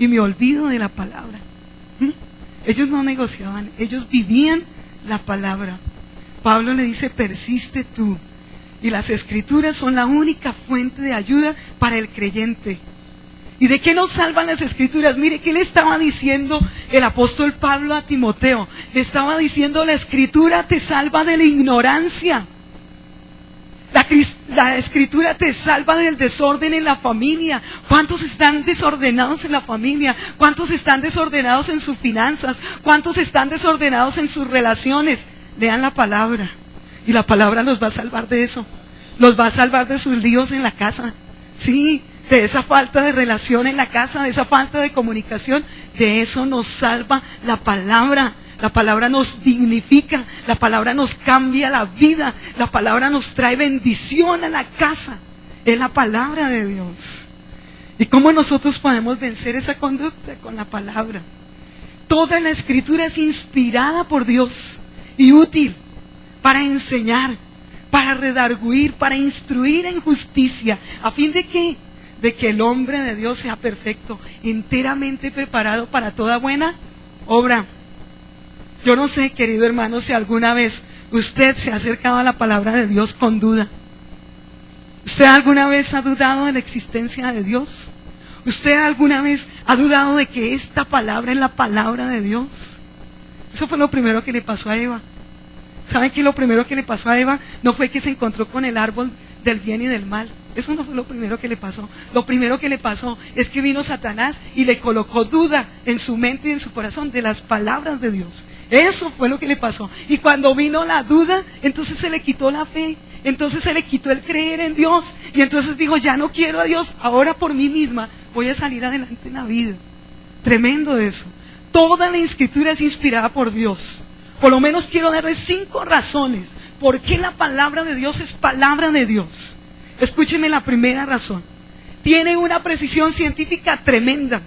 y me olvido de la palabra. Ellos no negociaban, ellos vivían la palabra. Pablo le dice, persiste tú. Y las escrituras son la única fuente de ayuda para el creyente. ¿Y de qué nos salvan las escrituras? Mire, ¿qué le estaba diciendo el apóstol Pablo a Timoteo? Le estaba diciendo, la escritura te salva de la ignorancia. La escritura te salva del desorden en la familia. ¿Cuántos están desordenados en la familia? ¿Cuántos están desordenados en sus finanzas? ¿Cuántos están desordenados en sus relaciones? Lean la palabra. Y la palabra los va a salvar de eso. Los va a salvar de sus líos en la casa. Sí, de esa falta de relación en la casa, de esa falta de comunicación. De eso nos salva la palabra. La palabra nos dignifica, la palabra nos cambia la vida, la palabra nos trae bendición a la casa. Es la palabra de Dios. ¿Y cómo nosotros podemos vencer esa conducta? Con la palabra. Toda la escritura es inspirada por Dios y útil para enseñar, para redarguir, para instruir en justicia. ¿A fin de qué? De que el hombre de Dios sea perfecto, enteramente preparado para toda buena obra. Yo no sé, querido hermano, si alguna vez usted se ha acercado a la palabra de Dios con duda. ¿Usted alguna vez ha dudado de la existencia de Dios? ¿Usted alguna vez ha dudado de que esta palabra es la palabra de Dios? Eso fue lo primero que le pasó a Eva. ¿Saben que lo primero que le pasó a Eva no fue que se encontró con el árbol del bien y del mal? Eso no fue lo primero que le pasó. Lo primero que le pasó es que vino Satanás y le colocó duda en su mente y en su corazón de las palabras de Dios. Eso fue lo que le pasó. Y cuando vino la duda, entonces se le quitó la fe. Entonces se le quitó el creer en Dios. Y entonces dijo, ya no quiero a Dios, ahora por mí misma voy a salir adelante en la vida. Tremendo eso. Toda la escritura es inspirada por Dios. Por lo menos quiero darles 5 razones por qué la palabra de Dios es palabra de Dios. Escúcheme la primera razón. Tiene una precisión científica tremenda.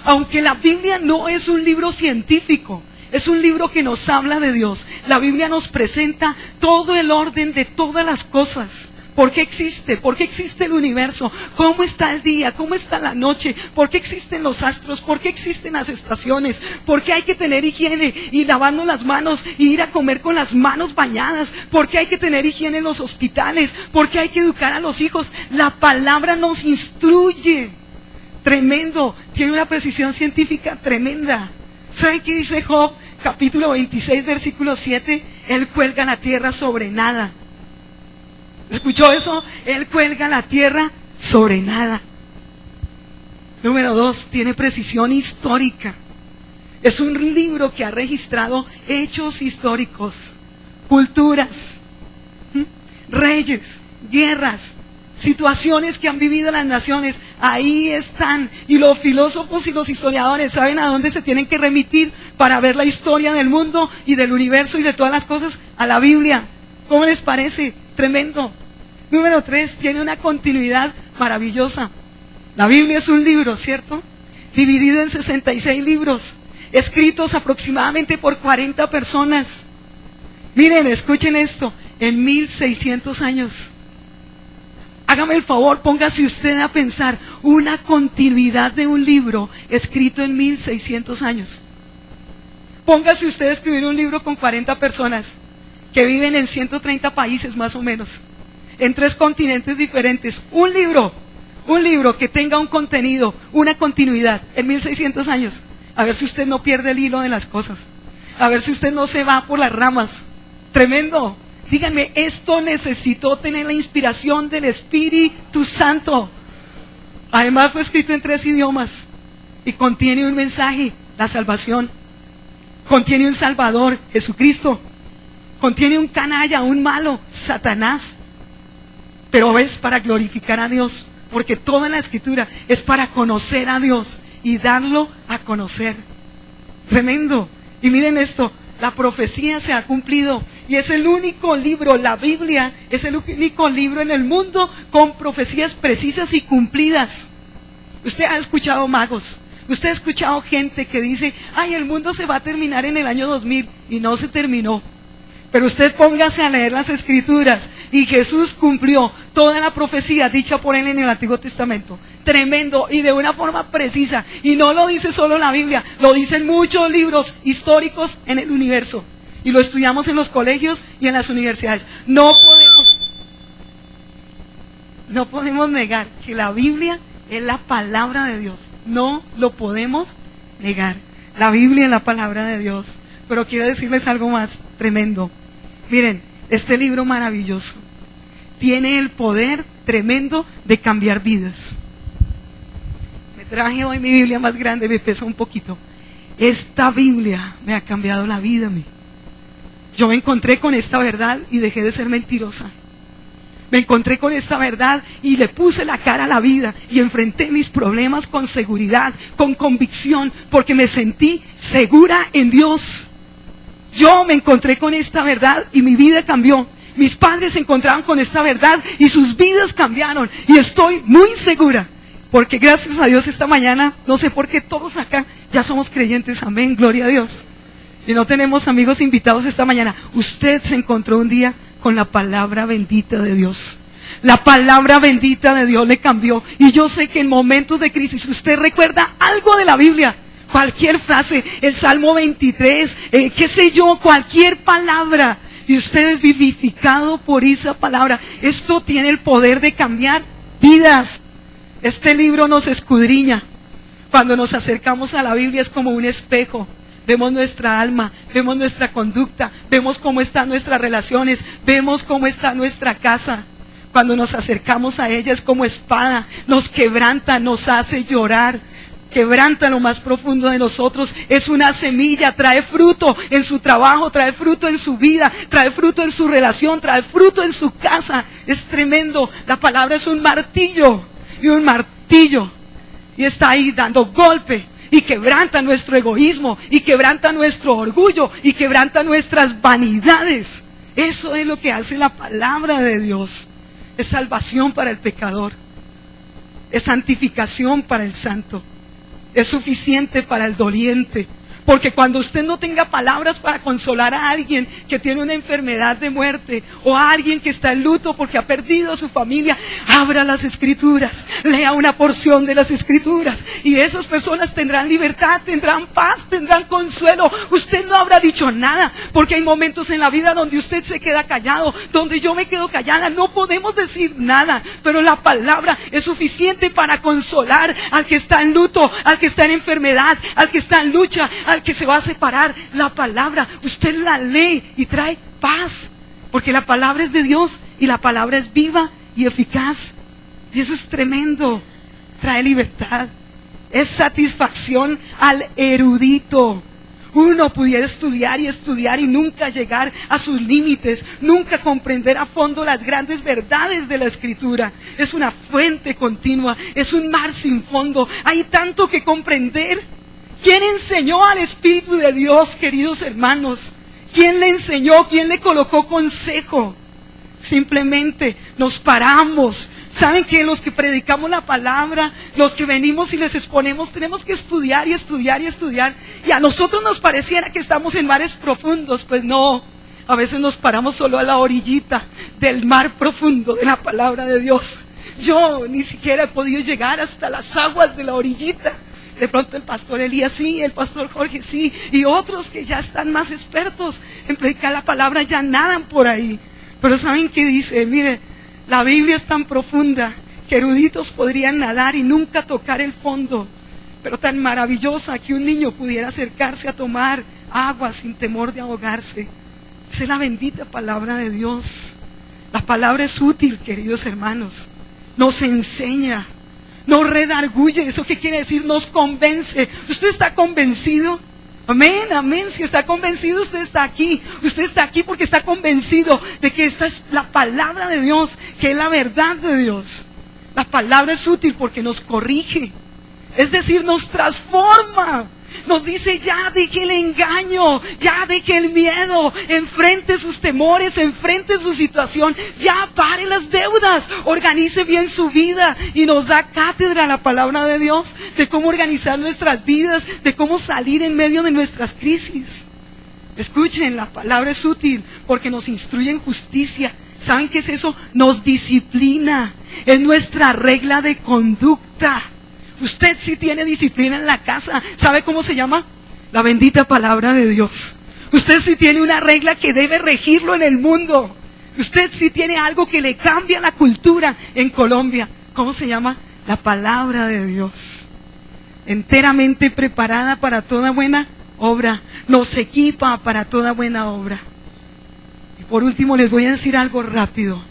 Aunque la Biblia no es un libro científico, es un libro que nos habla de Dios. La Biblia nos presenta todo el orden de todas las cosas. ¿Por qué existe? ¿Por qué existe el universo? ¿Cómo está el día? ¿Cómo está la noche? ¿Por qué existen los astros? ¿Por qué existen las estaciones? ¿Por qué hay que tener higiene y lavarnos las manos y ir a comer con las manos bañadas? ¿Por qué hay que tener higiene en los hospitales? ¿Por qué hay que educar a los hijos? La palabra nos instruye. Tremendo. Tiene una precisión científica tremenda. ¿Saben qué dice Job? Capítulo 26, versículo 7. Él cuelga la tierra sobre nada. ¿Escuchó eso? Él cuelga la tierra sobre nada. Número 2, tiene precisión histórica. Es un libro que ha registrado hechos históricos, culturas, reyes, guerras, situaciones que han vivido las naciones. Ahí están. Y los filósofos y los historiadores saben a dónde se tienen que remitir para ver la historia del mundo y del universo y de todas las cosas. A la Biblia. ¿Cómo les parece? Tremendo. Número 3, tiene una continuidad maravillosa. La Biblia es un libro, ¿cierto? Dividido en 66 libros, escritos aproximadamente por 40 personas. Miren, escuchen esto, en 1600 años. Hágame el favor, póngase usted a pensar, una continuidad de un libro escrito en 1600 años. Póngase usted a escribir un libro con 40 personas que viven en 130 países más o menos, en 3 continentes diferentes. Un libro que tenga un contenido, una continuidad en 1600 años. A ver si usted no pierde el hilo de las cosas. A ver si usted no se va por las ramas. Tremendo. Díganme, esto necesitó tener la inspiración del Espíritu Santo. Además fue escrito en 3 idiomas y contiene un mensaje, la salvación. Contiene un Salvador, Jesucristo. Contiene un canalla, un malo, Satanás. Pero es para glorificar a Dios, porque toda la escritura es para conocer a Dios y darlo a conocer. Tremendo. Y miren esto, la profecía se ha cumplido y es el único libro, la Biblia es el único libro en el mundo con profecías precisas y cumplidas. Usted ha escuchado magos, usted ha escuchado gente que dice, ay, el mundo se va a terminar en el año 2000 y no se terminó. Pero usted póngase a leer las escrituras y Jesús cumplió toda la profecía dicha por él en el Antiguo Testamento. tremendo y de una forma precisa. Y no lo dice solo la Biblia, lo dicen muchos libros históricos en el universo. Y lo estudiamos en los colegios y en las universidades. No podemos negar que la Biblia es la palabra de Dios. No lo podemos negar. La Biblia es la palabra de Dios. Pero quiero decirles algo más tremendo. Miren, este libro maravilloso tiene el poder tremendo de cambiar vidas. Me traje hoy mi Biblia más grande, me pesa un poquito. Esta Biblia me ha cambiado la vida a mí. Yo me encontré con esta verdad y dejé de ser mentirosa. Me encontré con esta verdad y le puse la cara a la vida y enfrenté mis problemas con seguridad, con convicción, porque me sentí segura en Dios. Yo me encontré con esta verdad y mi vida cambió. Mis padres se encontraron con esta verdad y sus vidas cambiaron. Y estoy muy segura, porque gracias a Dios esta mañana, no sé por qué todos acá ya somos creyentes. Amén, gloria a Dios. Y no tenemos amigos invitados esta mañana. Usted se encontró un día con la palabra bendita de Dios. La palabra bendita de Dios le cambió. Y yo sé que en momentos de crisis usted recuerda algo de la Biblia. Cualquier frase, el Salmo 23, qué sé yo, cualquier palabra. Y usted es vivificado por esa palabra. Esto tiene el poder de cambiar vidas. Este libro nos escudriña. Cuando nos acercamos a la Biblia es como un espejo. Vemos nuestra alma, vemos nuestra conducta, vemos cómo están nuestras relaciones, vemos cómo está nuestra casa. Cuando nos acercamos a ella es como espada, nos quebranta, nos hace llorar, quebranta lo más profundo de nosotros. Es una semilla, trae fruto en su trabajo, trae fruto en su vida, trae fruto en su relación, trae fruto en su casa. Es tremendo. La palabra es un martillo y está ahí dando golpe. Y quebranta nuestro egoísmo, y quebranta nuestro orgullo, y quebranta nuestras vanidades. Eso es lo que hace la palabra de Dios. Es salvación para el pecador, es santificación para el santo, es suficiente para el doliente. Porque cuando usted no tenga palabras para consolar a alguien que tiene una enfermedad de muerte, o a alguien que está en luto porque ha perdido a su familia, abra las Escrituras, lea una porción de las Escrituras, y esas personas tendrán libertad, tendrán paz, tendrán consuelo. Usted no habrá dicho nada, porque hay momentos en la vida donde usted se queda callado, donde yo me quedo callada, no podemos decir nada, pero la palabra es suficiente para consolar al que está en luto, al que está en enfermedad, al que está en lucha, al que se va a separar. La palabra, usted la lee y trae paz, porque la palabra es de Dios y la palabra es viva y eficaz, y eso es tremendo. Trae libertad, es satisfacción al erudito. Uno pudiera estudiar y estudiar y nunca llegar a sus límites, nunca comprender a fondo las grandes verdades de la Escritura. Es una fuente continua, es un mar sin fondo, hay tanto que comprender. ¿Quién enseñó al Espíritu de Dios, queridos hermanos? ¿Quién le enseñó? ¿Quién le colocó consejo? Simplemente nos paramos. ¿Saben que los que predicamos la palabra, los que venimos y les exponemos, tenemos que estudiar y estudiar y estudiar? Y a nosotros nos pareciera que estamos en mares profundos. Pues no, a veces nos paramos solo a la orillita del mar profundo de la palabra de Dios. Yo ni siquiera he podido llegar hasta las aguas de la orillita. De pronto el pastor Elías sí, el pastor Jorge sí, y otros que ya están más expertos en predicar la palabra ya nadan por ahí. Pero ¿saben qué dice? Mire, la Biblia es tan profunda que eruditos podrían nadar y nunca tocar el fondo, pero tan maravillosa que un niño pudiera acercarse a tomar agua sin temor de ahogarse. Esa es la bendita palabra de Dios. La palabra es útil, queridos hermanos, nos enseña, nos redarguye. ¿Eso qué quiere decir? Nos convence. ¿Usted está convencido? Amén, amén. Si está convencido, usted está aquí. Usted está aquí porque está convencido de que esta es la palabra de Dios, que es la verdad de Dios. La palabra es útil porque nos corrige, es decir, nos transforma. Nos dice: ya deje el engaño, ya deje el miedo, enfrente sus temores, enfrente su situación, ya pare las deudas, organice bien su vida. Y nos da cátedra la palabra de Dios de cómo organizar nuestras vidas, de cómo salir en medio de nuestras crisis. Escuchen, la palabra es útil porque nos instruye en justicia, ¿Saben qué es eso? Nos disciplina. Es nuestra regla de conducta. Usted sí tiene disciplina en la casa. ¿Sabe cómo se llama? La bendita palabra de Dios. Usted sí tiene una regla que debe regirlo en el mundo. Usted sí tiene algo que le cambia la cultura en Colombia. ¿Cómo se llama? La palabra de Dios. Enteramente preparada para toda buena obra. Nos equipa para toda buena obra. Y por último les voy a decir algo rápido.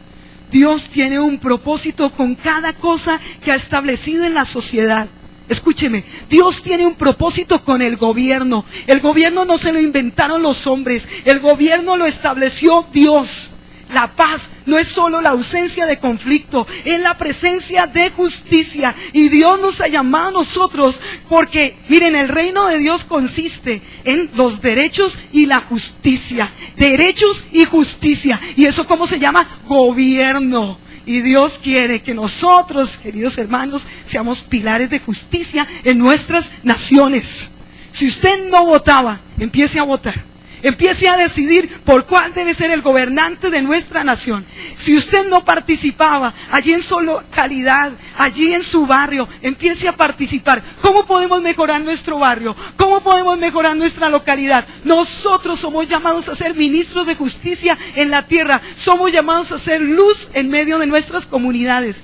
Dios tiene un propósito con cada cosa que ha establecido en la sociedad. Escúcheme, Dios tiene un propósito con el gobierno. El gobierno no se lo inventaron los hombres, el gobierno lo estableció Dios. La paz no es solo la ausencia de conflicto, es la presencia de justicia. Y Dios nos ha llamado a nosotros porque, miren, el reino de Dios consiste en los derechos y la justicia. Derechos y justicia. ¿Y eso cómo se llama? Gobierno. Y Dios quiere que nosotros, queridos hermanos, seamos pilares de justicia en nuestras naciones. Si usted no votaba, empiece a votar. Empiece a decidir por cuál debe ser el gobernante de nuestra nación. Si usted no participaba allí en su localidad, allí en su barrio, empiece a participar. ¿Cómo podemos mejorar nuestro barrio? ¿Cómo podemos mejorar nuestra localidad? Nosotros somos llamados a ser ministros de justicia en la tierra. Somos llamados a ser luz en medio de nuestras comunidades.